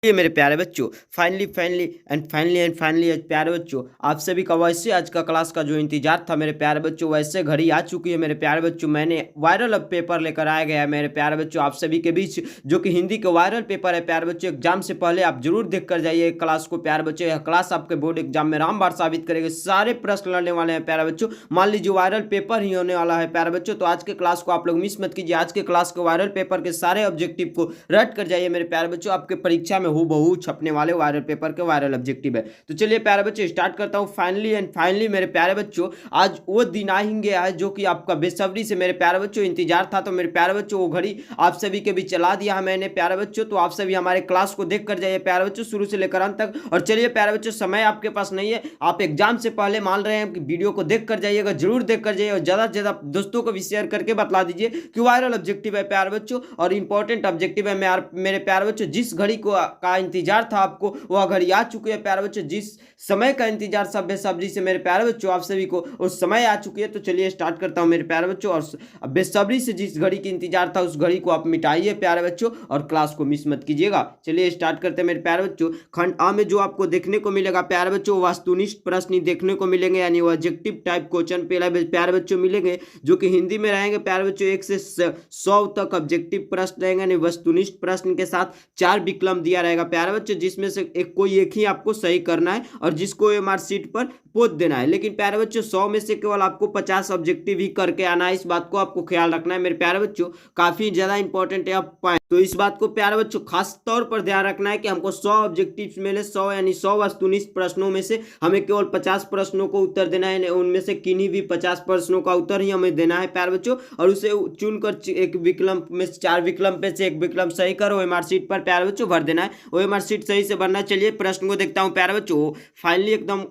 ये मेरे प्यारे बच्चों, फाइनली प्यारे बच्चों, आप सभी का वैसे आज का क्लास का जो इंतजार था मेरे प्यारे बच्चों, वैसे घड़ी आ चुकी है मेरे प्यारे बच्चों। मैंने वायरल अब पेपर लेकर आया गया है मेरे प्यारे बच्चों आप सभी के बीच, जो कि हिंदी का वायरल पेपर है प्यारे बच्चों। एग्जाम से पहले आप जरूर देख कर जाइए क्लास को प्यारे बच्चों। यह क्लास आपके बोर्ड एग्जाम में रामबाण साबित करेगी। सारे प्रश्न लड़ने वाले हैं प्यारे बच्चों। मान लीजिए वायरल पेपर ही होने वाला है प्यारे बच्चों, तो आज के क्लास को आप लोग मिस मत कीजिए। आज के क्लास के वायरल पेपर के सारे ऑब्जेक्टिव को रट कर जाइए मेरे प्यारे बच्चों। आपके परीक्षा में हूबहू छपने वाले वायरल पेपर के वायरल ऑब्जेक्टिव है। तो चलिए प्यारे बच्चों स्टार्ट करता हूं। फाइनली मेरे प्यारे बच्चों, आज वो दिन आ ही गया है जो कि आपका बेसब्री से मेरे प्यारे बच्चों इंतजार था। तो मेरे प्यारे बच्चों वो घड़ी आप सभी के बीच चला दिया है मैंने प्यारे बच्चों। तो आप सभी हमारे क्लास को देख कर जाइए प्यारे बच्चों, शुरू से लेकर अंत तक। और चलिए प्यारे बच्चों, समय आपके पास नहीं है, आप एग्जाम से पहले मान रहे हैं कि वीडियो को देख कर जाइएगा, जरूर देख कर जाइए। और ज्यादा से ज्यादा दोस्तों को भी शेयर करके बतला दीजिए कि वायरल ऑब्जेक्टिव है प्यारे बच्चों और इंपॉर्टेंट ऑब्जेक्टिव है मेरे प्यारे बच्चों। जिस घड़ी को का इंतजार था आपको, वह घड़ी आ चुकी है प्यारे बच्चों। जिस समय का इंतजार सब बेसब्री से मेरे प्यारे बच्चों आप सभी को, उस समय आ चुकी है। तो चलिए स्टार्ट करता हूं मेरे प्यारे बच्चों। और बेसब्री से जिस घड़ी की इंतजार था उस घड़ी को आप मिटाइए प्यारे बच्चों और क्लास को मिस मत कीजिएगा। चलिए स्टार्ट करते हैं मेरे प्यारे बच्चों। खंड आ में जो आपको देखने को मिलेगा प्यारे बच्चों, वस्तुनिष्ठ प्रश्न देखने को मिलेंगे, यानी ऑब्जेक्टिव टाइप क्वेश्चन प्यारे बच्चों मिलेंगे, जो कि हिंदी में रहेंगे प्यारे बच्चों। 1 से 100 तक ऑब्जेक्टिव प्रश्न रहेंगे, यानी वस्तुनिष्ठ प्रश्न के साथ 4 विकल्प दिया रहेगा प्यारे बच्चों, जिसमें से कोई एक ही आपको सही करना है और जिसको एमआर शीट पर पोत देना है। लेकिन प्यारे बच्चों 100 में से केवल आपको 50 ऑब्जेक्टिव ही करके आना है, इस बात को आपको ख्याल रखना है मेरे प्यारे बच्चों। काफी ज्यादा इंपॉर्टेंट है आप पाए, तो इस बात को प्यारे बच्चों खास तौर पर ध्यान रखना है कि हमको 100 ऑब्जेक्टिव्स मिले, 100 यानी 100 वस्तुनिष्ठ प्रश्नों में से हमें केवल 50 प्रश्नों को उत्तर देना है। उनमें से किन्हीं भी 50 प्रश्नों का उत्तर ही हमें देना है प्यारे बच्चों, और उसे चुनकर एक विकल्प में 4 विकल्प में से एक विकल्प सही कर ओएमआर शीट पर प्यारे बच्चों भर देना है। ओएमआर शीट सही से भरना। चलिए प्रश्न को देखता हूं प्यारे बच्चों। फाइनली एकदम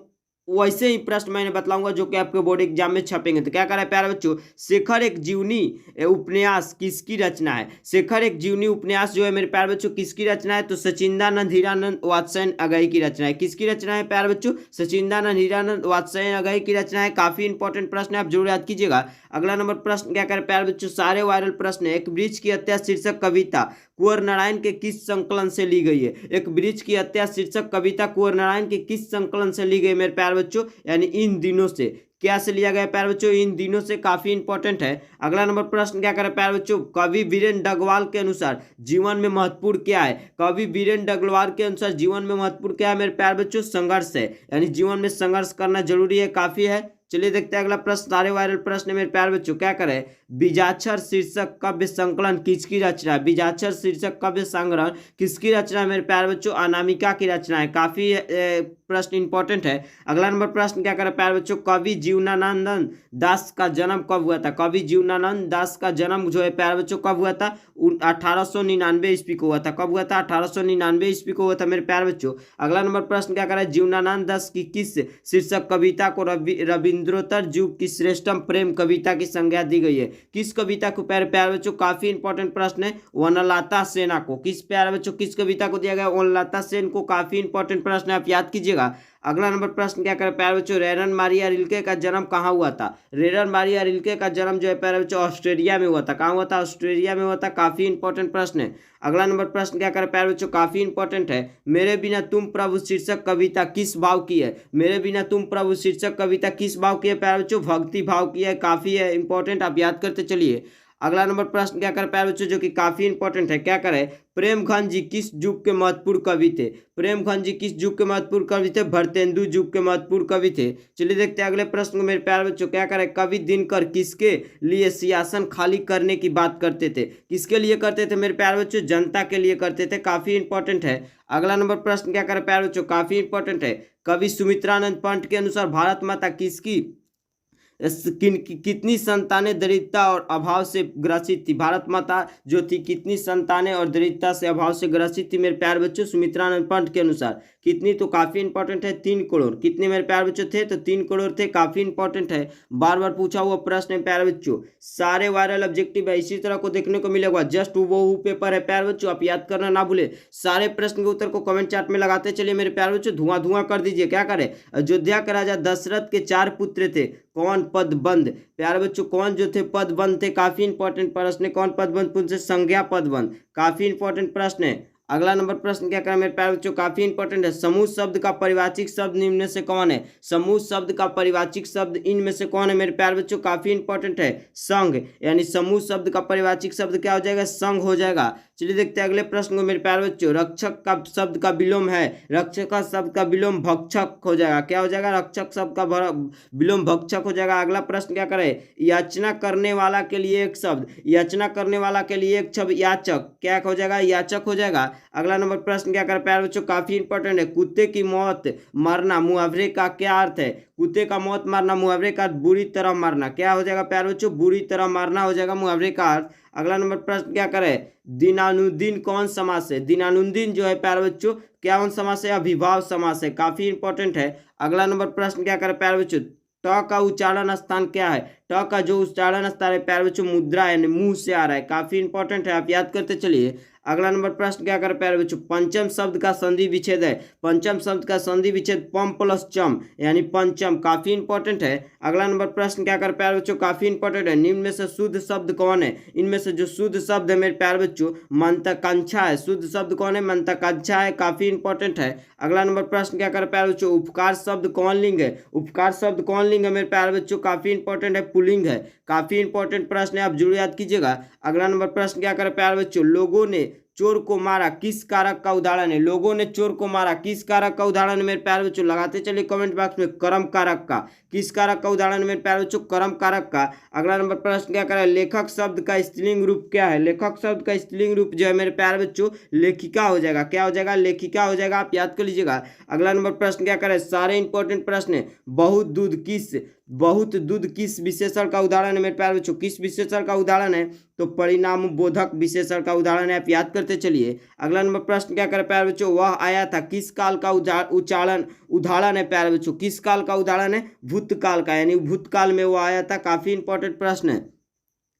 वैसे ही प्रश्न मैंने बतलाऊंगा जो कि आपके बोर्ड एग्जाम में छपेंगे। तो क्या कर रहा है प्यारे बच्चों, शेखर एक जीवनी उपन्यास किसकी रचना है? शेखर एक जीवनी उपन्यास जो है मेरे प्यारे बच्चों किसकी रचना है? तो सचिंदानंद हीरानंद वात्स्ययन अगई की रचना है। किसकी रचना है प्यारे बच्चों? सचिंदानंद हीरानंद वात्स्ययन अगई की रचना है। काफी इंपॉर्टेंट प्रश्न है, आप जरूर याद कीजिएगा। अगला नंबर प्रश्न क्या कर प्यारे बच्चों, सारे वायरल प्रश्न है। एक वृक्ष की हत्या शीर्षक कविता कुंवर नारायण के किस संकलन से ली गई है? एक वृक्ष की हत्या शीर्षक कविता कुंवर नारायण के किस संकलन से ली गई मेरे प्यारे बच्चों? यानी इन दिनों से। क्या से लिया गया प्यारे बच्चों? इन दिनों से। काफी इंपॉर्टेंट है। अगला नंबर प्रश्न क्या करे प्यारे बच्चों, कवि वीरेंद्र डगवाल के अनुसार जीवन में महत्वपूर्ण क्या है? कवि वीरेंद्र डगवाल के अनुसार जीवन में महत्वपूर्ण क्या है मेरे प्यारे बच्चों? संघर्ष है, यानी जीवन में संघर्ष करना जरूरी है, काफी है। चलिए देखते हैं अगला प्रश्न, सारे वायरल प्रश्न मेरे प्यारे बच्चों। क्या करे, बीजाक्षर शीर्षक काव्य संकलन किसकी रचना है? बीजाक्षर शीर्षक काव्य संग्रह किसकी रचना है मेरे प्यारे बच्चों? अनामिका की रचना है। काफी प्रश्न इंपॉर्टेंट है। अगला नंबर प्रश्न क्या करे प्यारे बच्चों, कवि जीवनानंद दास का जन्म कब हुआ था? कवि जीवनानंद दास का जन्म जो है प्यारे बच्चों कब हुआ था? 1899 ईस्वी को हुआ था। कब हुआ था? 1899 ईस्वी को हुआ था मेरे प्यारे बच्चों। अगला नंबर प्रश्न क्या करे, जीवनानंद दास की किस शीर्षक कविता को रविंद्रोत्तर युग की श्रेष्ठतम प्रेम कविता की संज्ञा दी गई है? किस कविता को प्यारे बच्चों? काफी इंपॉर्टेंट प्रश्न है। वनलता सेना को किस प्यारे बच्चों किस कविता को दिया गया? वनलता सेन को। काफी इंपॉर्टेंट प्रश्न है, आप याद कीजिएगा। अगला नंबर प्रश्न क्या करे प्यारे बच्चों, रेरन मारिया रिल्के का जन्म कहाँ हुआ था? रेरन मारिया रिल्के का जन्म जो है प्यारे बच्चों ऑस्ट्रेलिया में हुआ था। कहाँ हुआ था? ऑस्ट्रेलिया में हुआ था। काफी इंपॉर्टेंट प्रश्न है। अगला नंबर प्रश्न क्या करे प्यारे बच्चों, काफी इंपॉर्टेंट है। मेरे बिना तुम प्रभु शीर्षक कविता किस भाव की है? मेरे बिना तुम प्रभु शीर्षक कविता किस भाव की है प्यारे बच्चों? भक्ति भाव की है। काफी है इंपॉर्टेंट, आप याद करते चलिए। अगला नंबर प्रश्न क्या कर प्यारे बच्चों, जो कि काफी इंपॉर्टेंट है। क्या करे, प्रेमघन जी किस युग के महत्वपूर्ण कवि थे? प्रेमघन जी किस युग के महत्वपूर्ण कवि थे? भरतेंदु युग के महत्वपूर्ण कवि थे। चलिए देखते हैं अगले प्रश्न को मेरे प्यारे बच्चों। क्या करे, कवि दिनकर किसके लिए सिंहासन खाली करने की बात करते थे? किसके लिए करते थे मेरे प्यारे बच्चों? जनता के लिए करते थे। काफी इंपॉर्टेंट है। अगला नंबर प्रश्न क्या करे प्यारे बच्चों, काफी इंपॉर्टेंट है। कवि सुमित्रानंद पंत के अनुसार भारत माता किसकी कितनी संतानें दरिद्रता और अभाव से ग्रसित थी? भारत माता जो थी कितनी संतानें और दरिद्रता से अभाव से ग्रसित थी मेरे प्यारे बच्चों? सुमित्रानंद पंत के अनुसार कितनी? तो काफी इंपॉर्टेंट है, 3 करोड़। कितने मेरे प्यारे बच्चों थे? तो 3 करोड़ थे। काफी इंपॉर्टेंट है, बार बार पूछा हुआ प्रश्न है प्यारे बच्चों। सारे वायरल ऑब्जेक्टिव है, इसी तरह को देखने को मिलेगा। जस्ट वो पेपर है प्यारे बच्चों, आप याद करना ना भूले। सारे प्रश्न के उत्तर को कमेंट चार्ट में लगाते चलिए मेरे प्यारे बच्चों, धुआं धुआं कर दीजिए। क्या करे, अयोध्या के राजा दशरथ के 4 पुत्र थे, कौन पदबंद? प्यारे बच्चों कौन जो थे पदबंद थे? काफी इंपॉर्टेंट प्रश्न है। कौन पदबंद? पुनः संज्ञा पदबंद। काफी इंपॉर्टेंट प्रश्न है। अगला नंबर प्रश्न क्या करें मेरे प्यारे बच्चों, काफी इंपॉर्टेंट है। समूह शब्द का परिवाचिक शब्द निम्न में से कौन है? समूह शब्द का परिवाचिक शब्द इनमें से कौन है मेरे प्यारे बच्चों? काफी इंपॉर्टेंट है, संघ। यानी समूह शब्द का परिवाचिक शब्द क्या हो जाएगा? संघ हो जाएगा। चलिए देखते हैं अगले प्रश्न को मेरे प्यारे बच्चों। रक्षक का शब्द का विलोम है, रक्षक का शब्द का विलोम भक्षक हो जाएगा। क्या हो जाएगा? रक्षक शब्द का विलोम भक्षक हो जाएगा। अगला प्रश्न क्या करें? याचना करने वाला के लिए एक शब्द, याचना करने वाला के लिए एक शब्द याचक, क्या हो जाएगा? याचक हो जाएगा। अगला नंबर प्रश्न क्या करें प्यारे बच्चों? काफी इंपॉर्टेंट है। कुत्ते की मौत मरना मुहावरे का क्या अर्थ है? कुत्ते का मौत मारना मुहावरे का अर्थ बुरी तरह मारना, क्या हो जाएगा प्यारे बच्चों? बुरी तरह मारना हो जाएगा मुहावरे का अर्थ। अगला नंबर प्रश्न क्या करें? दिनानुदिन कौन समास है? दिनानुदिन जो है प्यारे बच्चों क्या कौन समास है? अभिभाव समास है, काफी इंपॉर्टेंट है। अगला नंबर प्रश्न क्या करें प्यारे बच्चों? ट का उच्चारण स्थान क्या है? ट का जो उच्चारण स्थान है प्यारे बच्चों मुद्रा यानी मुंह से आ रहा है, काफी इंपॉर्टेंट है, आप याद करते चलिए। अगला नंबर प्रश्न क्या करें प्यारे बच्चों? पंचम शब्द का संधि विच्छेद है, पंचम शब्द का संधि विच्छेद पम प्लस चम यानी पंचम, काफी इंपॉर्टेंट है। अगला नंबर प्रश्न क्या करें प्यारे बच्चों? काफी इंपॉर्टेंट है। निम्न में से शुद्ध शब्द कौन है? इनमें से जो शुद्ध शब्द है मेरे प्यारे बच्चों मंतकांक्षा है, शुद्ध शब्द कौन है? मंतकांक्षा है, काफी इंपॉर्टेंट है। अगला नंबर प्रश्न क्या करें प्यारे बच्चों? उपकार शब्द कौन लिंग है? उपकार शब्द कौन लिंग है मेरे प्यारे बच्चों? काफी इंपॉर्टेंट है, पुल्लिंग है, काफी इंपॉर्टेंट प्रश्न है, आप जरूर याद कीजिएगा। अगला नंबर प्रश्न क्या करें प्यारे बच्चों? लोगों ने चोर को मारा किस कारक का उदाहरण है? लोगों ने चोर को मारा किस कारक का उदाहरण है मेरे प्यारे बच्चों? लगाते चलिए कमेंट बॉक्स में, कर्म कारक का। किस कारक का उदाहरण है मेरे प्यारे बच्चों? कर्म कारक का। अगला नंबर प्रश्न क्या करें? लेखक शब्द का स्त्रीलिंग रूप क्या है? लेखक शब्द का स्त्रीलिंग रूप जो है मेरे प्यारे बच्चों लेखिका हो जाएगा, क्या हो जाएगा? लेखिका हो जाएगा, आप याद कर लीजिएगा। अगला नंबर प्रश्न क्या करें? सारे इंपॉर्टेंट प्रश्न है। बहुत दूध किस विशेषण का उदाहरण है मेरे प्यारे बच्चों? किस विशेषण का उदाहरण है? तो परिणाम बोधक विशेषण का उदाहरण है, आप याद करते चलिए। अगला नंबर प्रश्न क्या करें प्यारे बच्चों? वह आया था किस काल का उदाहरण है प्यारे बच्चों? किस काल का उदाहरण है? भूतकाल का, यानी भूतकाल में वो आया था, काफी इंपॉर्टेंट प्रश्न है।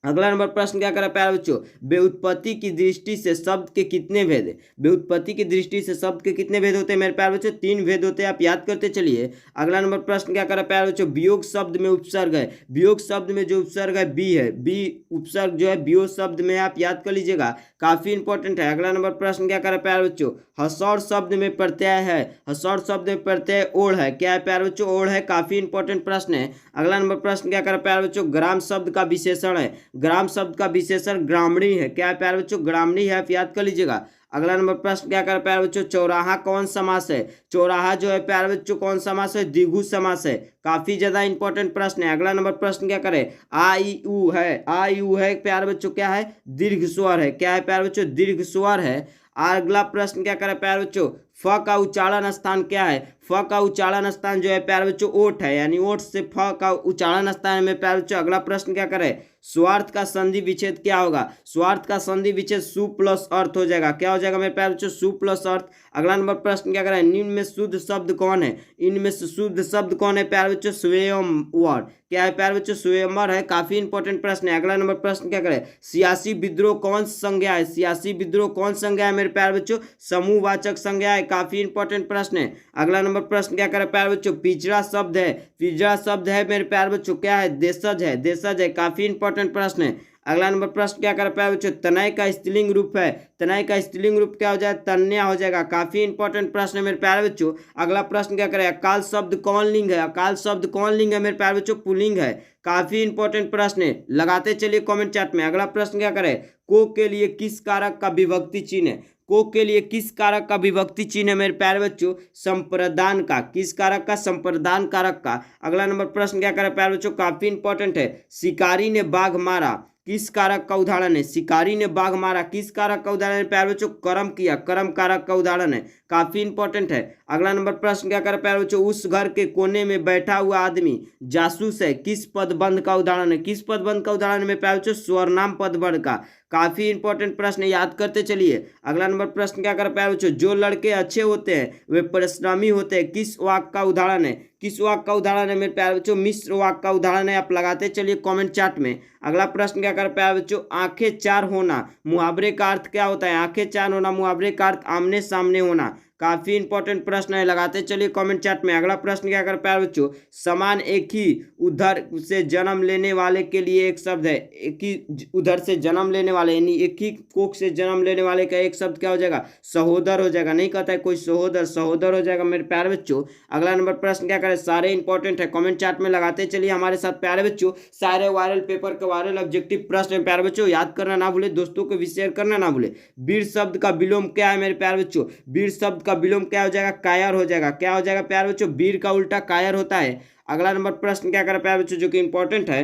अगला नंबर प्रश्न क्या करें प्यारे बच्चों? व्युत्पत्ति की दृष्टि से शब्द के कितने भेद? व्युत्पत्ति की दृष्टि से शब्द के कितने भेद होते हैं मेरे प्यारे बच्चों? 3 भेद होते हैं, आप याद करते चलिए। अगला नंबर प्रश्न क्या करें प्यारे बच्चों? वियोग शब्द में उपसर्ग है, वियोग शब्द में जो उपसर्ग है बी है, बी उपसर्ग जो है वियोग शब्द में, आप याद कर लीजिएगा, काफी इंपॉर्टेंट है। अगला नंबर प्रश्न क्या करें प्यारे बच्चों? हसौर शब्द में प्रत्यय है, हसौर शब्द में प्रत्यय ओढ़ है, क्या है प्यारे बच्चों? ओढ़ है, काफी इंपॉर्टेंट प्रश्न है। अगला नंबर प्रश्न क्या करें प्यारे बच्चों? ग्राम शब्द का विशेषण है, ग्राम शब्द का विशेषण ग्रामणी है, क्या है प्यारे बच्चों? ग्रामणी है, आप याद कर लीजिएगा। अगला नंबर प्रश्न क्या कर प्यारे बच्चों? चौराहा कौन समास है? चौराहा जो है प्यारे बच्चों कौन समास है? द्विगु समास है, काफी ज्यादा इंपॉर्टेंट प्रश्न है। अगला नंबर प्रश्न क्या करे? आ ई उ है, आ ई उ है प्यारे बच्चों क्या है? दीर्घ स्वर है, क्या है प्यारे बच्चों? दीर्घ स्वर है। अगला प्रश्न क्या करे प्यारे बच्चों? फ का उच्चारण स्थान क्या है? फ का उच्चारण स्थान जो है प्यारे बच्चों ओठ है, यानी ओठ से फ का उच्चारण स्थान में प्यारे बच्चों। अगला प्रश्न क्या करे? स्वार्थ का संधि विच्छेद क्या होगा? स्वार्थ का संधि विच्छेद सु प्लस अर्थ हो जाएगा, क्या हो जाएगा मेरे प्यारे बच्चों? सु प्लस अर्थ। अगला नंबर प्रश्न क्या करें? निम्न में शुद्ध शब्द कौन है? इनमें से शुद्ध शब्द कौन है प्यारे बच्चों? स्वयंवर, क्या है प्यारे बच्चों? स्वयंवर है, काफी इंपॉर्टेंट प्रश्न है। अगला नंबर प्रश्न क्या करें? सियासी विद्रोह कौन संज्ञा है? सियासी विद्रोह कौन संज्ञा है मेरे प्यारे बच्चों? समूहवाचक संज्ञा है, काफी इंपॉर्टेंट प्रश्न है। अगला नंबर प्रश्न क्या करें प्यारे बच्चों? पिछड़ा शब्द है, पिछड़ा शब्द है मेरे प्यारे बच्चों क्या है? देशज है, देशज है, काफी इंपॉर्टेंट प्रश्न है। अगला नंबर प्रश्न क्या कर प्यारे बच्चों? तनय का स्त्रीलिंग रूप है, तनय का स्त्रीलिंग रूप क्या हो जाए? तन्या हो जाएगा, काफी इंपॉर्टेंट प्रश्न है मेरे प्यारे बच्चों। अगला प्रश्न क्या करें? अकाल शब्द कौन लिंग है? अकाल शब्द कौन लिंग है मेरे प्यारे बच्चों? पुल्लिंग है, काफी इंपॉर्टेंट प्रश्न है, लगाते चलिए कमेंट चार्ट में। अगला प्रश्न क्या करें? को के लिए किस कारक का विभक्ति चिन्ह है? को के लिए किस कारक का विभक्ति चिन्ह है मेरे प्यारे बच्चों? संप्रदान का, किस कारक का? संप्रदान कारक का। अगला नंबर प्रश्न क्या करें प्यारे बच्चों? काफी इंपॉर्टेंट है। शिकारी ने बाघ मारा किस कारक का उदाहरण है? शिकारी ने बाघ मारा किस कारक का उदाहरण है प्यारे बच्चों? कर्म किया, कर्म कारक का उदाहरण है, काफी इंपॉर्टेंट है। अगला नंबर प्रश्न क्या कर प्यारे बच्चों? उस घर के कोने में बैठा हुआ आदमी जासूस है किस पदबंध का उदाहरण है? किस पदबंध का उदाहरण है प्यारे बच्चों? स्वरनाम पदबंध का, काफी इंपॉर्टेंट प्रश्न, याद करते चलिए। अगला नंबर प्रश्न क्या कर प्यारे बच्चों? जो लड़के अच्छे होते हैं वे परिश्रमी होते हैं किस वाक्य का उदाहरण है? किस वाक्य का उदाहरण है मेरे प्यारे बच्चों? मिश्र वाक्य का उदाहरण है, आप लगाते चलिए कमेंट चार्ट में। अगला प्रश्न क्या कर प्यारे बच्चों? आंखें चार होना मुहावरे का अर्थ क्या होता है? आंखें चार होना मुहावरे का अर्थ आमने सामने होना, काफी इंपॉर्टेंट प्रश्न है, लगाते चलिए कमेंट चैट में। अगला प्रश्न क्या कर प्यारे बच्चों, समान एक ही उधर से जन्म लेने वाले के लिए एक शब्द है। एक ही उधर से जन्म लेने वाले यानी एक ही कोख से जन्म लेने वाले का एक शब्द क्या हो जाएगा, सहोदर हो जाएगा। नहीं कहता है कोई सहोदर, सहोदर हो जाएगा मेरे प्यारे बच्चों। अगला नंबर प्रश्न क्या करें, सारे इंपॉर्टेंट है, कमेंट चैट में लगाते चलिए हमारे साथ प्यारे बच्चों। सारे वायरल पेपर के वायरल ऑब्जेक्टिव प्रश्न प्यारे बच्चों याद करना ना भूले, दोस्तों को भी शेयर करना ना भूले। वीर शब्द का विलोम क्या है मेरे प्यारे बच्चों, वीर शब्द का विलोम क्या हो जाएगा, कायर हो जाएगा। क्या हो जाएगा प्यारे बच्चों, वीर का उल्टा कायर होता है। अगला नंबर प्रश्न क्या करें प्यारे बच्चों जो कि इंपॉर्टेंट है,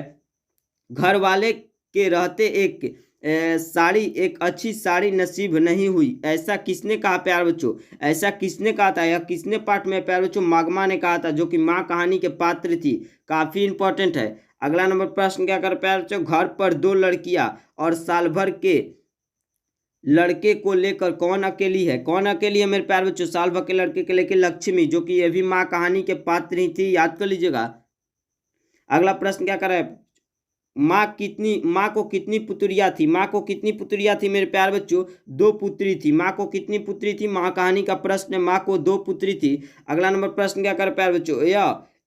घर वाले के रहते एक साड़ी, एक अच्छी साड़ी नसीब नहीं हुई, ऐसा किसने कहा प्यारे बच्चों, ऐसा किसने कहा था, यह किसने पाठ में प्यारे बच्चों, मागमा ने कहा था, जो कि माँ कहानी के पात्र थी। काफी इंपॉर्टेंट है। अगला नंबर प्रश्न क्या कर प्यारे बच्चों, घर पर दो लड़कियां और साल भर के लड़के को लेकर कौन अकेली है, कौन अकेली है मेरे प्यारे बच्चों, साल भर के लड़के के लेकर लक्ष्मी, जो कि ये भी माँ कहानी के पात्र ही थी, याद कर लीजिएगा। अगला प्रश्न क्या कर रहा है, माँ को कितनी पुत्रियां थी, माँ को कितनी पुत्रियां थी मेरे प्यारे बच्चों, दो पुत्री थी। माँ को कितनी पुत्री थी, माँ कहानी का प्रश्न है, माँ को दो पुत्री थी। अगला नंबर प्रश्न क्या कर प्यारे बच्चों,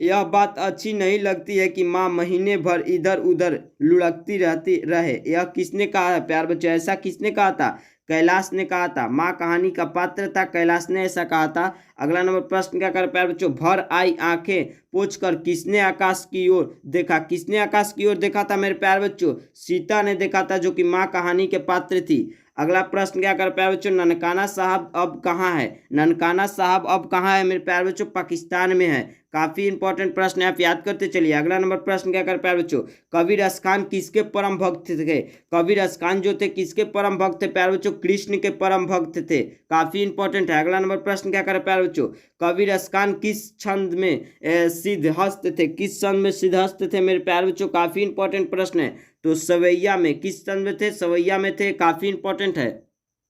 यह बात अच्छी नहीं लगती है कि माँ महीने भर इधर उधर लुढ़कती रहती रहे, यह किसने कहा है प्यारे बच्चों, ऐसा किसने कहा था, कैलाश ने कहा था। माँ कहानी का पात्र था, कैलाश ने ऐसा कहा था। अगला नंबर प्रश्न क्या कर प्यारे बच्चों, भर आई आंखें पोंछकर किसने आकाश की ओर देखा, किसने आकाश की ओर देखा था मेरे प्यारे बच्चों, सीता ने देखा था, जो कि माँ कहानी के पात्र थी। अगला प्रश्न क्या कर प्यारे बच्चों, ननकाना साहब अब कहाँ है, ननकाना साहब अब कहाँ है मेरे प्यारे बच्चों, पाकिस्तान में है। काफी इंपॉर्टेंट प्रश्न है, आप याद करते चलिए। अगला नंबर प्रश्न क्या कर प्यारे बच्चों, कबीर खान किसके परम भक्त थे, कबीर खान जो थे किसके परम भक्त थे प्यारे बच्चों, कृष्ण के परम भक्त थे। काफी इंपॉर्टेंट है। अगला नंबर प्रश्न क्या कर प्यारे बच्चों, कबीर खान किस छंद में सिद्धहस्त थे, किस छंद में सिद्धहस्त थे मेरे प्यारे बच्चों, काफी इंपॉर्टेंट प्रश्न है। तो सवैया में, किस छंद में थे, सवैया में थे। काफी इंपॉर्टेंट है।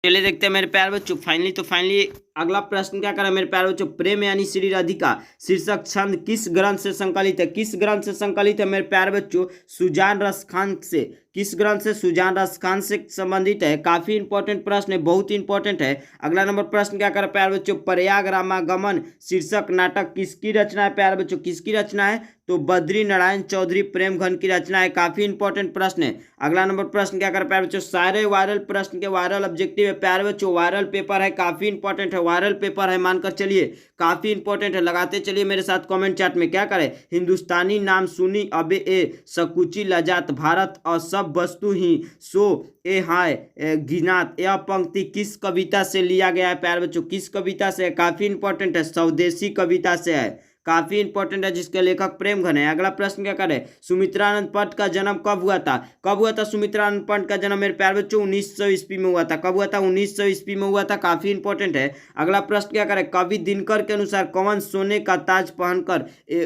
चलिए देखते हैं मेरे प्यारे बच्चों, फाइनली अगला प्रश्न क्या करें मेरे प्यारे बच्चों, प्रेम यानी श्री राधिका शीर्षक छंद किस ग्रंथ से संकलित है, किस ग्रंथ से संकलित है मेरे प्यारे बच्चों, सुजान रस खान से। किस ग्रंथ से, सुजान रस खान से संबंधित है। काफी इंपॉर्टेंट प्रश्न है, बहुत इंपॉर्टेंट है। अगला नंबर प्रश्न क्या करें प्यारे बच्चों, प्रयाग रामागमन शीर्षक नाटक किसकी रचना है प्यारे बच्चों, किसकी रचना है, तो बद्री नारायण चौधरी प्रेमघन की रचना है। काफी इंपॉर्टेंट प्रश्न है। अगला नंबर प्रश्न क्या करें प्यारे बच्चों, सारे वायरल प्रश्न के वायरल ऑब्जेक्टिव है प्यारे बच्चों, वायरल पेपर है, काफी इंपॉर्टेंट है, वायरल पेपर है मानकर चलिए, काफी इंपॉर्टेंट है। लगाते चलिए मेरे साथ कमेंट चैट में। क्या करें, हिंदुस्तानी नाम सुनी अबे ए सकुची लजात, भारत और सब वस्तु ही सो ए हाय गिनात, यह पंक्ति किस कविता से लिया गया है प्यारे बच्चों, किस कविता से है। काफी इंपॉर्टेंट है, स्वदेशी कविता से है। काफी इंपॉर्टेंट है, जिसके लेखक प्रेमघन है। अगला प्रश्न क्या करें, सुमित्रानंद पंत का जन्म कब हुआ था, कब हुआ था सुमित्रानंद पंत का जन्म मेरे प्यारे बच्चों, 1900 ईस्वी में हुआ था। कब हुआ था, 1900 ईस्वी में हुआ था। काफी इंपॉर्टेंट है। अगला प्रश्न क्या करें, कवि दिनकर के अनुसार कौन सोने का ताज पहनकर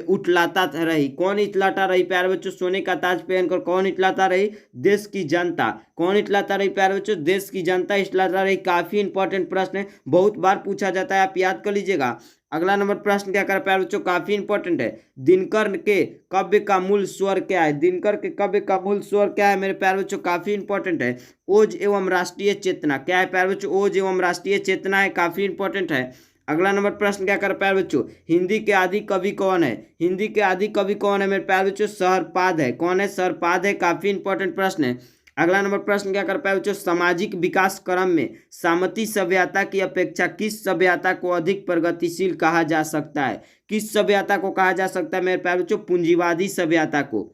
उठलाता रही, कौन इतलाता रही प्यारे बच्चों, सोने का ताज पहनकर कौन इतलाता रही, देश की जनता। कौन इतलाता रही प्यारे बच्चों, देश की जनता इतलाता रही। काफी इंपॉर्टेंट प्रश्न है, बहुत बार पूछा जाता है, आप याद कर लीजिएगा। अगला नंबर प्रश्न क्या कर प्यारे बच्चों, काफी इंपॉर्टेंट है, दिनकर के काव्य का मूल स्वर क्या है, दिनकर के काव्य का मूल स्वर क्या है मेरे प्यारे बच्चों, काफी इंपॉर्टेंट है, ओज एवं राष्ट्रीय चेतना। क्या है प्यारे बच्चों, ओज एवं राष्ट्रीय चेतना है। काफी इंपॉर्टेंट है। अगला नंबर प्रश्न क्या कर प्यारे बच्चों, हिंदी के आदि कवि कौन है, हिंदी के आदि कवि कौन है मेरे प्यारे बच्चों, सहरपाद है। कौन है, सहरपाद है। काफी इंपॉर्टेंट प्रश्न है। अगला नंबर प्रश्न क्या कर पाए बच्चों, सामाजिक विकास क्रम में सामंती सभ्यता की अपेक्षा किस सभ्यता को अधिक प्रगतिशील कहा जा सकता है, किस सभ्यता को कहा जा सकता है मेरे प्यारे बच्चों, पूंजीवादी सभ्यता को।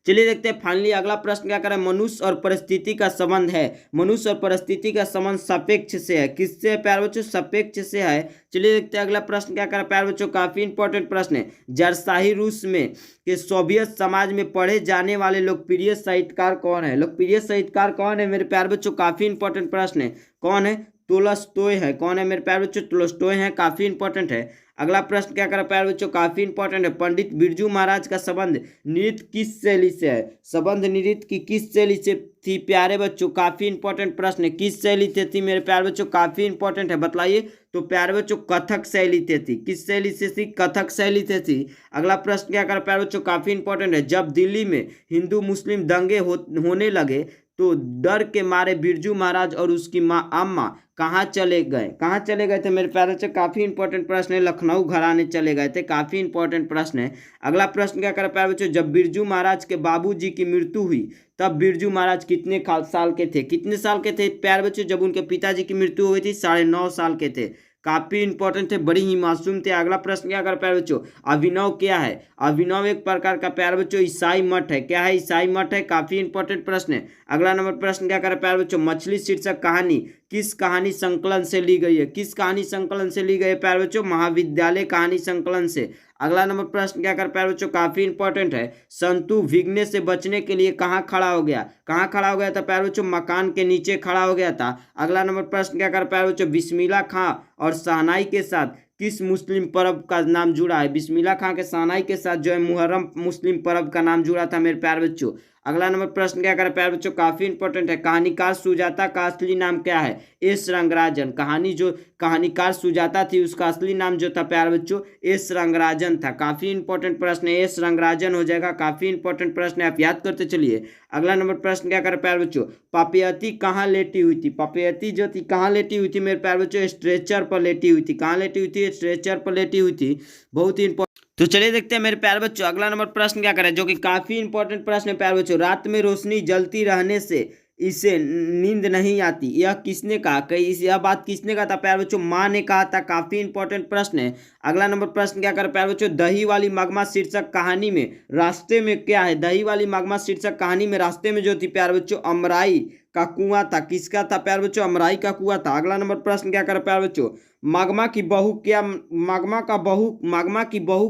चलिए देखते हैं फाइनली अगला प्रश्न क्या करें, मनुष्य और परिस्थिति का संबंध है, मनुष्य और परिस्थिति का संबंध सापेक्ष से है, किससे है प्यारे बच्चों, सापेक्ष से है। चलिए देखते हैं अगला प्रश्न क्या करें प्यारे बच्चों, काफी इंपॉर्टेंट प्रश्न है, जारशाही रूस में के सोवियत समाज में पढ़े जाने वाले लोकप्रिय साहित्यकार कौन है, लोकप्रिय साहित्यकार कौन है मेरे प्यारे बच्चों, काफी इंपॉर्टेंट प्रश्न है। कौन है, तोलस्टॉय है। कौन है मेरे प्यारे बच्चों, तोलस्टॉय है। काफी इंपॉर्टेंट है। अगला प्रश्न क्या करें प्यारे बच्चों, काफी इंपॉर्टेंट है, पंडित बिरजू महाराज का संबंध नृत्य किस शैली से है, संबंध नृत्य की किस शैली से थी प्यारे बच्चों, काफी इंपॉर्टेंट प्रश्न है, किस शैली से थी मेरे प्यारे बच्चों, काफी इंपॉर्टेंट है, बताइए। तो प्यारे बच्चों कथक शैली से थी, किस शैली से थी, कथक शैली से थी। अगला प्रश्न क्या करें प्यारे बच्चों, काफी इंपॉर्टेंट है, जब दिल्ली में हिंदू मुस्लिम दंगे होने लगे तो डर के मारे बिरजू महाराज और उसकी माँ अम्मा कहाँ चले गए? कहाँ चले गए थे मेरे प्यारे बच्चों? काफी इंपॉर्टेंट प्रश्न है। लखनऊ घराने चले गए थे। काफी इंपॉर्टेंट प्रश्न है। अगला प्रश्न क्या कर प्यारे बच्चों, जब बिरजू महाराज के बाबूजी की मृत्यु हुई तब बिरजू महाराज कितने साल के थे? कितने साल के थे प्यारे बच्चों जब उनके पिताजी की मृत्यु हुई थी? 9.5 साल के थे। काफी इंपॉर्टेंट थे, बड़ी ही मासूम थे। अगला प्रश्न क्या कर प्यारे बच्चों, अभिनव क्या है? अभिनव एक प्रकार का प्यारे बच्चों ईसाई मठ है। क्या है? ईसाई मठ है। काफी इंपॉर्टेंट प्रश्न है। अगला नंबर प्रश्न क्या कर प्यारे बच्चों, मछली शीर्षक कहानी किस कहानी संकलन से ली गई है? किस कहानी संकलन से ली गई है प्यारे बच्चों? महाविद्यालय कहानी संकलन से। अगला नंबर प्रश्न क्या कर प्यारे बच्चों, काफी इंपॉर्टेंट है, संतु भीगने से बचने के लिए कहाँ खड़ा हो गया? कहाँ खड़ा हो गया था प्यारे बच्चों? मकान के नीचे खड़ा हो गया था। अगला नंबर प्रश्न क्या कर प्यारे बच्चों, बिस्मिल्लाह खां और शहनाई के साथ किस मुस्लिम पर्व का नाम जुड़ा है? बिस्मिल्लाह खां के शहनाई के साथ जो है मुहर्रम मुस्लिम पर्व का नाम जुड़ा था मेरे प्यारे बच्चों। अगला नंबर प्रश्न क्या कर प्यारे बच्चों, काफी इंपॉर्टेंट है, कहानीकार सुजाता का असली नाम क्या है? एस रंगराजन। कहानीकार सुजाता थी उसका असली नाम जो था प्यारे बच्चों एस रंगराजन था। काफी इंपॉर्टेंट प्रश्न है, एस रंगराजन हो जाएगा। काफी इंपॉर्टेंट प्रश्न है, आप याद करते चलिए। अगला नंबर प्रश्न क्या कर प्यारे बच्चों, पापयती कहाँ लेटी हुई थी? पापयती जो थी कहाँ लेटी हुई थी मेरे प्यारे बच्चों? स्ट्रेचर पर लेटी हुई थी। कहाँ लेटी हुई थी? स्ट्रेचर पर लेटी हुई थी। बहुत ही इंपॉर्टेंट। तो चलिए देखते हैं मेरे प्यारे बच्चों अगला नंबर प्रश्न क्या करें, जो कि काफी इंपॉर्टेंट प्रश्न है प्यारे बच्चों। रात में रोशनी जलती रहने से इसे नींद नहीं आती, यह किसने कहा? यह बात किसने कहा था प्यारे बच्चों? माँ ने कहा था। काफी इंपॉर्टेंट प्रश्न है। अगला नंबर प्रश्न क्या कर प्यारे बच्चों, दही वाली मगमा शीर्षक कहानी में रास्ते में क्या है? दही वाली मगमा शीर्षक कहानी में रास्ते में जो थी प्यारे बच्चों अमराई का कुआं था। किसका था प्यारे बच्चों? अमराई का कुआं था। अगला नंबर प्रश्न क्या कर प्यारे बच्चों, मगमा की बहू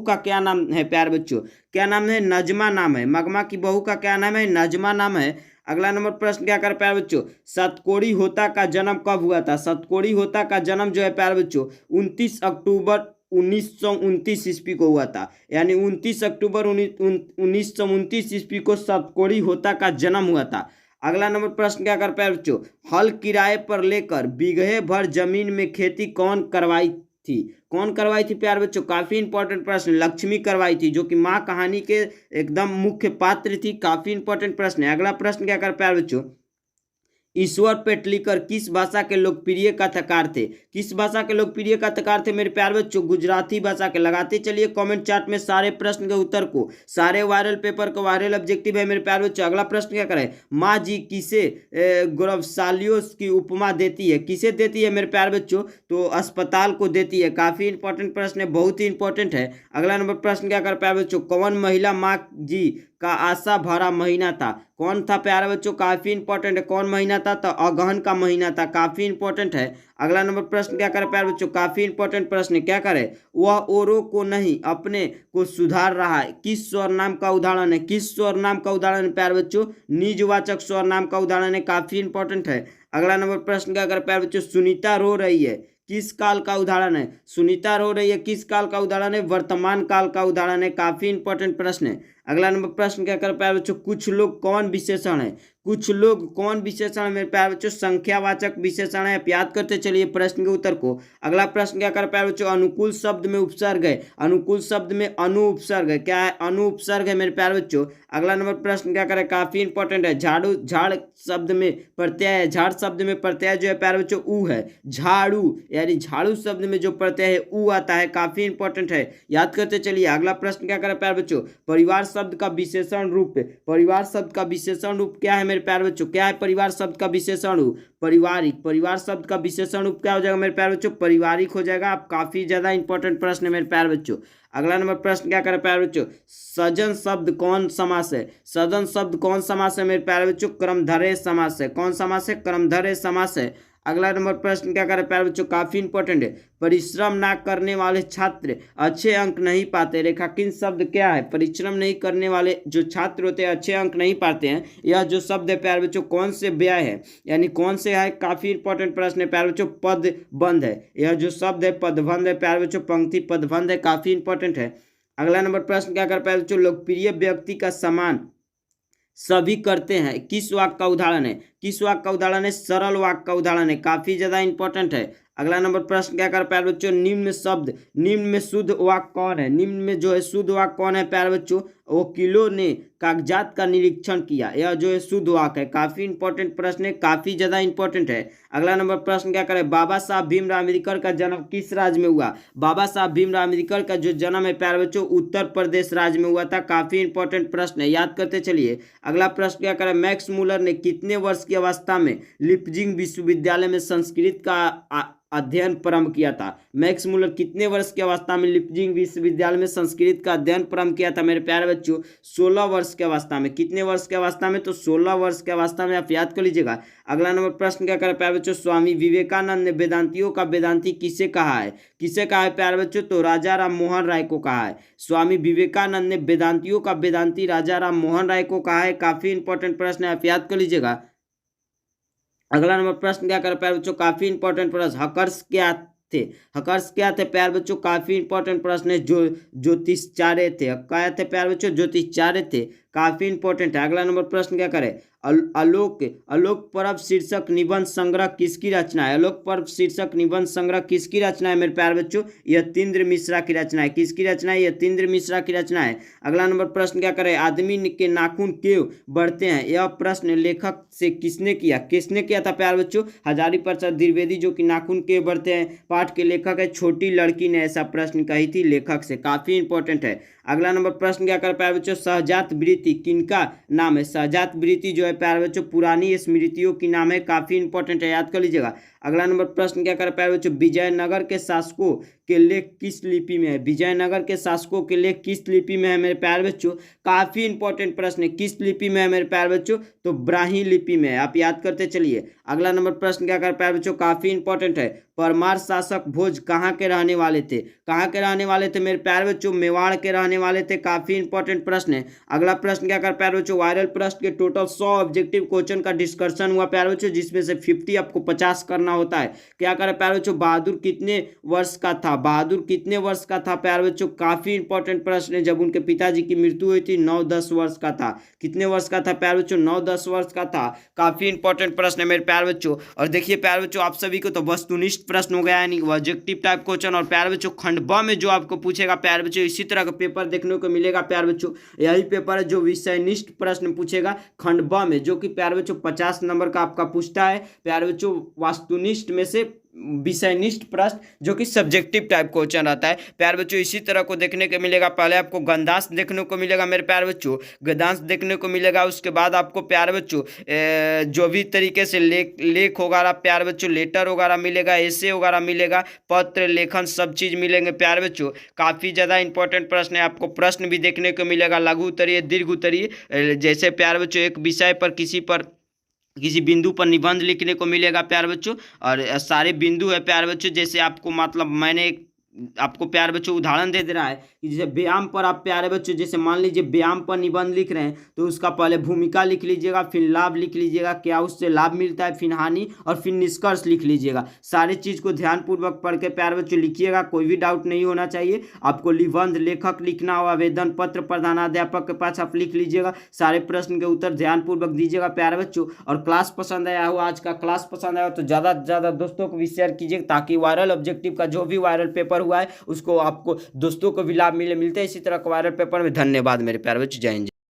का क्या नाम है प्यारे बच्चों? क्या नाम है? नजमा नाम है। मगमा की बहू का क्या नाम है? नजमा नाम है। अगला नंबर प्रश्न क्या कर प्यारे बच्चों, सतकोड़ी होता का जन्म कब हुआ था? सतकोड़ी होता का जन्म जो है प्यारे बच्चों 29 अक्टूबर 1929 ईस्वी को हुआ था। यानी 29 अक्टूबर 1929 ईस्वी को सतकोड़ी होता का जन्म हुआ था। अगला नंबर प्रश्न क्या कर पाए बच्चों, हल किराए पर लेकर बीघे भर जमीन में खेती कौन करवाई थी? कौन करवाई थी प्यारे बच्चों? काफी इंपॉर्टेंट प्रश्न, लक्ष्मी करवाई थी, जो कि माँ कहानी के एकदम मुख्य पात्र थी। काफी इंपॉर्टेंट प्रश्न है। अगला प्रश्न क्या कर प्यारे बच्चों, ईश्वर पेटलीकर किस भाषा के लोकप्रिय कथाकार थे? किस भाषा के लोकप्रिय कथाकार थे मेरे प्यारे बच्चों? गुजराती भाषा के। लगाते चलिए कमेंट चार्ट में सारे प्रश्न के उत्तर को, सारे वायरल पेपर को। वायरल ऑब्जेक्टिव है मेरे प्यारे बच्चों। अगला प्रश्न क्या करें, माँ जी किसे गौरवशालियों की उपमा देती है? किसे देती है मेरे प्यारे बच्चों? तो अस्पताल को देती है। काफी इंपॉर्टेंट प्रश्न है, बहुत ही इंपॉर्टेंट है। अगला नंबर प्रश्न क्या कर प्यारे बच्चों, कौन महिला माँ जी का आशा भरा महीना था? कौन था प्यारे बच्चों? काफी इंपॉर्टेंट है। कौन महीना था? तो अगहन का महीना था। काफी इंपॉर्टेंट है। अगला नंबर प्रश्न क्या करे प्यारे बच्चों, काफी इंपॉर्टेंट प्रश्न क्या करे, वह औरों को नहीं अपने को सुधार रहा है। किस स्वर्नाम का उदाहरण है? किस स्वर्नाम का उदाहरण है प्यारे बच्चों? निजवाचक स्वर्नाम का उदाहरण है। काफी इंपॉर्टेंट है। अगला नंबर प्रश्न क्या करे प्यारे बच्चों, सुनीता रो रही है किस काल का उदाहरण है? सुनीता रो रही है किस काल का उदाहरण है? वर्तमान काल का उदाहरण है। काफी इंपॉर्टेंट प्रश्न है। अगला नंबर प्रश्न क्या कर प्यारे बच्चों, कुछ लोग कौन विशेषण है? कुछ लोग कौन विशेषण है मेरे प्यारे बच्चों? संख्यावाचक विशेषण है। आप याद करते चलिए प्रश्न के उत्तर को। अगला प्रश्न क्या कर प्यारे बच्चों, अनुकूल शब्द में उपसर्ग है। अनुकूल शब्द में अनु उपसर्ग है। क्या है? अनु उपसर्ग है मेरे प्यारे बच्चों। अगला नंबर प्रश्न क्या करे, काफी इंपॉर्टेंट है, झाड़ू झाड़ शब्द में प्रत्यय है। झाड़ शब्द में प्रत्यय जो है प्यारे बच्चों ऊ है। झाड़ू यानी झाड़ू शब्द में जो प्रत्यय है ऊ आता है। काफी इंपॉर्टेंट है, याद करते चलिए। अगला प्रश्न क्या करे प्यारे बच्चों, परिवार शब्द का विशेषण रूप। परिवार शब्द का विशेषण रूप क्या है मेरे प्यारे बच्चों? क्या है परिवार शब्द का विशेषण रूप? पारिवारिक। परिवार शब्द का विशेषण रूप क्या हो जाएगा मेरे प्यारे बच्चों? पारिवारिक हो जाएगा। आप काफी ज्यादा इंपॉर्टेंट प्रश्न है मेरे प्यारे बच्चों। अगला नंबर प्रश्न क्या करे प्यारे बच्चों, सजन शब्द कौन समास है? सजन शब्द कौन समास है मेरे प्यारे बच्चों? कर्मधारय समास है। कौन समास है? कर्मधारय समास है। अगला नंबर प्रश्न क्या करे प्यारे बच्चों, काफी इंपॉर्टेंट है, परिश्रम ना करने वाले छात्र अच्छे अंक नहीं पाते। रेखांकित शब्द क्या है? परिश्रम नहीं करने वाले जो छात्र होते हैं अच्छे अंक नहीं पाते हैं। यह जो शब्द है प्यारे बच्चों कौन से व्यय है, यानी कौन से है? काफी इंपॉर्टेंट प्रश्न है प्यारे बच्चों, पदबंध है। यह जो शब्द है पदबंध है प्यारे बच्चों, पंक्ति पदबंध है। काफी इंपॉर्टेंट है। अगला नंबर प्रश्न क्या कर प्यारे बच्चों, लोकप्रिय व्यक्ति का सम्मान सभी करते हैं किस वाक्य का उदाहरण है? किस वाक्य का उदाहरण है? सरल वाक्य का उदाहरण है, काफी ज्यादा इंपॉर्टेंट है। अगला नंबर प्रश्न क्या कर प्यारे बच्चों, निम्न शब्द, निम्न में शुद्ध वाक्य कौन है? निम्न में जो है शुद्ध वाक्य कौन है प्यारे बच्चों? वकीलों ने कागजात का निरीक्षण किया, यह जो है शुद्ध वाक्य है। काफी इंपॉर्टेंट प्रश्न है, काफी ज्यादा इंपॉर्टेंट है। अगला नंबर प्रश्न क्या करें, बाबा साहब भीमराव अम्बेडकर का जन्म किस राज्य में हुआ? बाबा साहब भीमराव अम्बेडकर का जो जन्म है प्यारे बच्चों उत्तर प्रदेश राज्य में हुआ था। काफी इंपॉर्टेंट प्रश्न है, याद करते चलिए। अगला प्रश्न क्या करें, मैक्स मूलर ने कितने वर्ष की अवस्था में लिप्जिंग विश्वविद्यालय में संस्कृत का अध्ययन प्रारंभ किया था? मैक्स मूलर कितने वर्ष की अवस्था में लिप्जिंग विश्वविद्यालय में संस्कृत का अध्ययन प्रारंभ किया था मेरे प्यारे बच्चों? 16 वर्ष की अवस्था में। कितने वर्ष की अवस्था में? तो 16 वर्ष की अवस्था में, आप याद कर लीजिएगा। अगला नंबर प्रश्न क्या करें प्यारे बच्चों, स्वामी विवेकानंद ने वेदांतियों का वेदांती किसे कहा है? किसे कहा है प्यारे बच्चों? तो राजा राम मोहन राय को कहा है। स्वामी विवेकानंद ने वेदांतियों का वेदांती राजा राम मोहन राय को कहा है। काफी इंपॉर्टेंट प्रश्न है, आप याद कर लीजिएगा। अगला नंबर प्रश्न क्या कर प्यारे बच्चों, काफी इंपॉर्टेंट प्रश्न, हकर्स क्या थे? हकर्स क्या थे प्यारे बच्चों? काफी इंपॉर्टेंट प्रश्न है। जो ज्योतिषाचार्य थे, क्या थे प्यारे बच्चों? ज्योतिषाचार्य थे। काफी इंपॉर्टेंट है। अगला नंबर प्रश्न क्या करें, आलोक आलोक पर्व शीर्षक निबंध संग्रह किसकी रचना है? आलोक पर्व शीर्षक निबंध संग्रह किसकी रचना है मेरे प्यारे बच्चों? यतीन्द्र मिश्रा की रचना है। किसकी रचना है? यतीन्द्र मिश्रा की रचना है। अगला नंबर प्रश्न क्या करें, आदमी के नाखून क्यों बढ़ते हैं? यह प्रश्न लेखक से किसने किया? किसने किया था प्यारे बच्चों? हजारी प्रसाद द्विवेदी, जो कि नाखून क्यों बढ़ते हैं पाठ के लेखक है। छोटी लड़की ने ऐसा प्रश्न कही थी लेखक से। काफी इंपॉर्टेंट है। अगला नंबर प्रश्न क्या कर प्यारे बच्चों, सहजात वृत्ति किनका नाम है? सहजात वृत्ति जो है प्यारे बच्चों पुरानी स्मृतियों की नाम है। काफी इंपॉर्टेंट है, याद कर लीजिएगा। अगला नंबर प्रश्न क्या कर प्यारे बच्चों, विजयनगर के शासकों के लेख किस लिपि में है? विजयनगर के शासकों के लेख किस लिपि में है मेरे प्यारे बच्चों? काफी इंपॉर्टेंट प्रश्न है, किस लिपि में है मेरे प्यारे बच्चों? तो ब्राह्मी लिपि में है, आप याद करते चलिए। अगला नंबर प्रश्न क्या कर प्यारे बच्चों, काफी इंपॉर्टेंट है, परमार शासक भोज कहाँ के रहने वाले थे? कहाँ के रहने वाले थे मेरे प्यारे बच्चों? मेवाड़ के रहने वाले थे। काफी इंपॉर्टेंट प्रश्न है। अगला प्रश्न क्या कर प्यारे बच्चों, वायरल प्रश्न के टोटल 100 ऑब्जेक्टिव क्वेश्चन का डिस्कशन हुआ प्यारे बच्चों, जिसमें से 50 आपको 50 करना होता है। क्या करें प्यारे बच्चों, बहादुर कितने वर्ष का था? बहादुर कितने वर्ष का था प्यारे बच्चों? काफी इंपॉर्टेंट प्रश्न है। जब उनके पिताजी की मृत्यु हुई थी 9-10 वर्ष का था। कितने वर्ष का था प्यारे बच्चों? 9-10 वर्ष का था। काफी इंपॉर्टेंट प्रश्न है मेरे प्यारे बच्चों। और देखिए प्यारे बच्चों, आप सभी को तो वस्तुनिष्ठ प्रश्न हो गया, यानी ऑब्जेक्टिव टाइप क्वेश्चन। और प्यारे बच्चों खंड ब में जो आपको पूछेगा प्यारे बच्चों, इसी तरह का पेपर देखने को मिलेगा प्यारे बच्चों। यही पेपर है जो विषयनिष्ठ प्रश्न पूछेगा खंड ब में, जो कि प्यारे बच्चों 50 नंबर का आपका पूछता है प्यारे बच्चों। वास्तुनिष्ठ में से विषयनिष्ठ प्रश्न, जो कि सब्जेक्टिव टाइप क्वेश्चन रहता है प्यारे बच्चों। इसी तरह को देखने को मिलेगा। पहले आपको गंधांश देखने को मिलेगा मेरे प्यारे बच्चों, गद्यांश देखने को मिलेगा। उसके बाद आपको प्यारे बच्चों जो भी तरीके से लेख वगैरह प्यारे बच्चों, लेटर वगैरह मिलेगा, एसे वगैरह मिलेगा, पत्र लेखन सब चीज़ मिलेंगे प्यारे बच्चों। काफ़ी ज़्यादा इंपॉर्टेंट प्रश्न है। आपको प्रश्न भी देखने को मिलेगा, लघु उत्तरीय, दीर्घ उत्तरीय। जैसे प्यारे बच्चों एक विषय पर किसी बिंदु पर निबंध लिखने को मिलेगा प्यारे बच्चों। और सारे बिंदु है प्यारे बच्चों, जैसे आपको मतलब मैंने आपको प्यारे बच्चों उदाहरण दे दे रहा है कि जैसे व्यायाम पर आप प्यारे बच्चों, जैसे मान लीजिए व्यायाम पर निबंध लिख रहे हैं, तो उसका पहले भूमिका लिख लीजिएगा, फिर लाभ लिख लीजिएगा, क्या उससे लाभ मिलता है, फिर हानि, और फिर निष्कर्ष लिख लीजिएगा। सारी चीज़ को ध्यानपूर्वक पढ़ के प्यारे बच्चों लिखिएगा, कोई भी डाउट नहीं होना चाहिए। आपको निबंध लेखक लिखना हो, आवेदन पत्र प्रधानाध्यापक के पास आप लिख लीजिएगा। सारे प्रश्न के उत्तर ध्यानपूर्वक दीजिएगा प्यारे बच्चों। और क्लास पसंद आया हो, आज का क्लास पसंद आया हो, तो ज़्यादा से ज़्यादा दोस्तों को भी शेयर कीजिए, ताकि वायरल ऑब्जेक्टिव का जो भी वायरल पेपर हुआ है उसको आपको दोस्तों को भी लाभ मिलते हैं इसी तरह का वायरल पेपर में। धन्यवाद मेरे प्यारे बच्चों, जय हिंद।